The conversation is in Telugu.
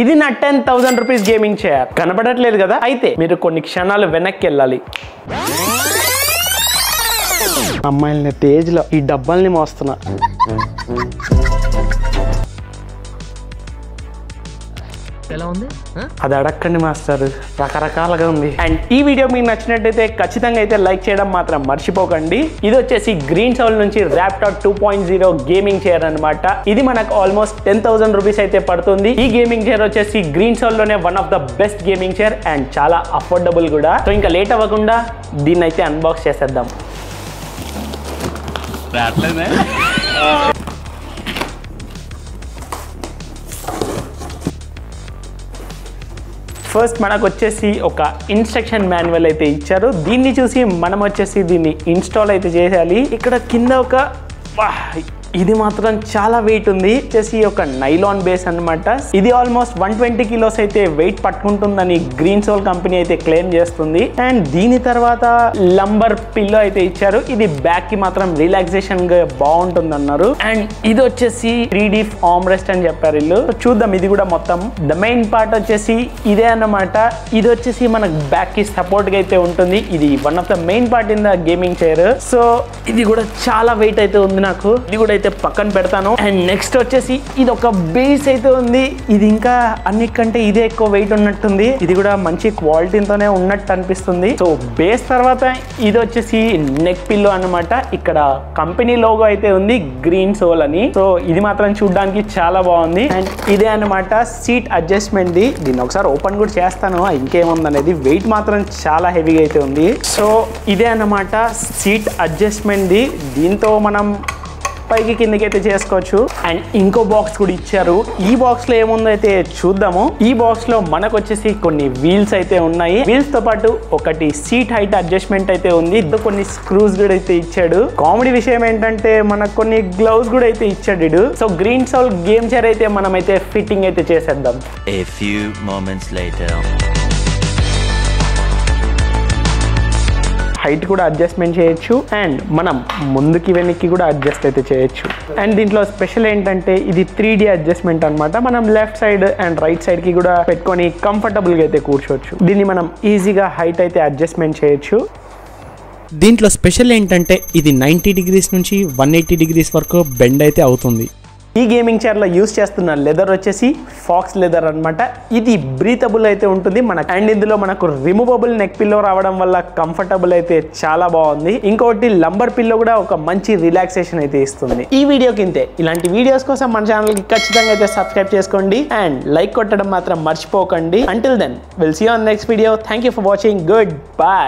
ఇది నా 10,000 రూపీస్ గేమింగ్ చైర్. కనబడట్లేదు కదా? అయితే మీరు కొన్ని క్షణాలు వెనక్కి వెళ్ళాలి. అమ్మాయిల తేజ్ లో ఈ డబ్బాల్ని మోస్తున్నా. ఎలా ఉంది? అది అడక్కండి మాస్టర్, రకరకాలుగా ఉంది. అండ్ ఈ వీడియో మీకు నచ్చినట్టయితే ఖచ్చితంగా అయితే లైక్ చేయడం మాత్రం మర్చిపోకండి. ఇది వచ్చేసి గ్రీన్ సౌల్ నుంచి ర్యాప్టార్ 2.0 గేమింగ్ చైర్ అనమాట. ఇది మనకు ఆల్మోస్ట్ 10,000 రూపీస్ అయితే పడుతుంది. ఈ గేమింగ్ చైర్ వచ్చేసి గ్రీన్ సౌల్ లోనే one of the best gaming chair and చాలా అఫోర్డబుల్ కూడా. సో ఇంకా లేట్ అవ్వకుండా దీన్ని అయితే అన్బాక్స్ చేసేద్దాం. ఫస్ట్ మనకు వచ్చేసి ఒక ఇన్స్ట్రక్షన్ మాన్యువల్ అయితే ఇచ్చారు. దీన్ని చూసి మనం వచ్చేసి దీన్ని ఇన్స్టాల్ అయితే చేయాలి. ఇక్కడ కింద ఒక ఇది మాత్రం చాలా వెయిట్ ఉంది. వచ్చేసి ఒక నైలాన్ బేస్ అన్నమాట. ఇది ఆల్మోస్ట్ 120 కిలోస్ అయితే వెయిట్ పట్టుకుంటుందని గ్రీన్ సోల్ కంపెనీ అయితే క్లెయిమ్ చేస్తుంది. అండ్ దీని తర్వాత లంబర్ పిల్లో అయితే ఇచ్చారు. ఇది బ్యాక్ కి మాత్రం రిలాక్సేషన్ గా బాగుంటుంది అన్నారు. అండ్ ఇది వచ్చేసి 3D ఆర్మ్ రెస్ట్ అని చెప్పారు వీళ్ళు. చూద్దాం ఇది కూడా మొత్తం. ద మెయిన్ పార్ట్ వచ్చేసి ఇదే అన్నమాట. ఇది వచ్చేసి మనకు బ్యాక్ కి సపోర్ట్ గా అయితే ఉంటుంది. ఇది one of the main part in the gaming chair. So ఇది కూడా చాలా వెయిట్ అయితే ఉంది. నాకు ఇది కూడా అయితే పక్కన పెడతాను. అండ్ నెక్స్ట్ వచ్చేసి ఇది ఒక బేస్ అయితే ఉంది. ఇది ఇంకా అన్నిటికంటే ఇదే ఎక్కువ వెయిట్ ఉన్నట్టుంది. ఇది కూడా మంచి క్వాలిటీతోనే ఉన్నట్టు అనిపిస్తుంది. సో బేస్ తర్వాత ఇది వచ్చేసి నెక్ పిల్లో అన్నమాట. ఇక్కడ కంపెనీ లోగో అయితే ఉంది గ్రీన్ సోల్ అని. సో ఇది మాత్రం చూడడానికి చాలా బాగుంది. అండ్ ఇదే అన్నమాట సీట్ అడ్జస్ట్మెంట్ ది. దీన్ని ఒకసారి ఓపెన్ కూడా చేస్తాను ఇంకేముంది అనేది. వెయిట్ మాత్రం చాలా హెవీగా అయితే ఉంది. సో ఇదే అన్నమాట సీట్ అడ్జస్ట్మెంట్ ది. దీంతో మనం పైకి కిందకి అయితే చేసుకోవచ్చు. అండ్ ఇంకో బాక్స్ కూడా ఇచ్చారు. ఈ బాక్స్ లో ఏముందో అయితే చూద్దాము. ఈ బాక్స్ లో మనకు వచ్చేసి కొన్ని వీల్స్ అయితే ఉన్నాయి. వీల్స్ తో పాటు ఒకటి సీట్ హైట్ అడ్జస్ట్మెంట్ అయితే ఉంది. కొన్ని స్క్రూస్ కూడా అయితే ఇచ్చాడు. కామెడీ విషయం ఏంటంటే మనకు కొన్ని గ్లౌస్ కూడా అయితే ఇచ్చాడు. So green soul game chair అయితే మనం అయితే ఫిట్టింగ్ అయితే చేసేద్దాం. A few moments later. Height కూడా అడ్జస్ట్మెంట్ చేయొచ్చు. అండ్ మనం ముందుకి వెనక్కి కూడా అడ్జస్ట్ అయితే చేయొచ్చు. అండ్ దీంట్లో స్పెషల్ ఏంటంటే ఇది 3D అడ్జస్ట్మెంట్ అనమాట. మనం left side and right side కి కూడా పెట్టుకొని కంఫర్టబుల్ గా అయితే కూర్చోవచ్చు. దీన్ని మనం ఈజీగా హైట్ అయితే అడ్జస్ట్మెంట్ చేయొచ్చు. దీంట్లో స్పెషల్ ఏంటంటే ఇది 90 డిగ్రీస్ నుంచి 180 డిగ్రీస్ వరకు బెండ్ అయితే అవుతుంది. ఈ గేమింగ్ చైర్ లో యూస్ చేస్తున్న లెదర్ వచ్చేసి ఫాక్స్ లెదర్ అన్నమాట. ఇది బ్రీతబుల్ అయితే ఉంటుంది మనకు. అండ్ ఇందులో మనకు రిమూవబుల్ నెక్ పిల్లో రావడం వల్ల కంఫర్టబుల్ అయితే చాలా బాగుంది. ఇంకోటి లంబర్ పిల్లో కూడా ఒక మంచి రిలాక్సేషన్ అయితే ఇస్తుంది. ఈ వీడియో కింద ఇలాంటి వీడియోస్ కోసం మన ఛానల్ కి ఖచ్చితంగా అయితే సబ్స్క్రైబ్ చేసుకోండి అండ్ లైక్ కొట్టడం మాత్రం మర్చిపోకండి. Until then will see you on next video. Thank you for watching. Good bye.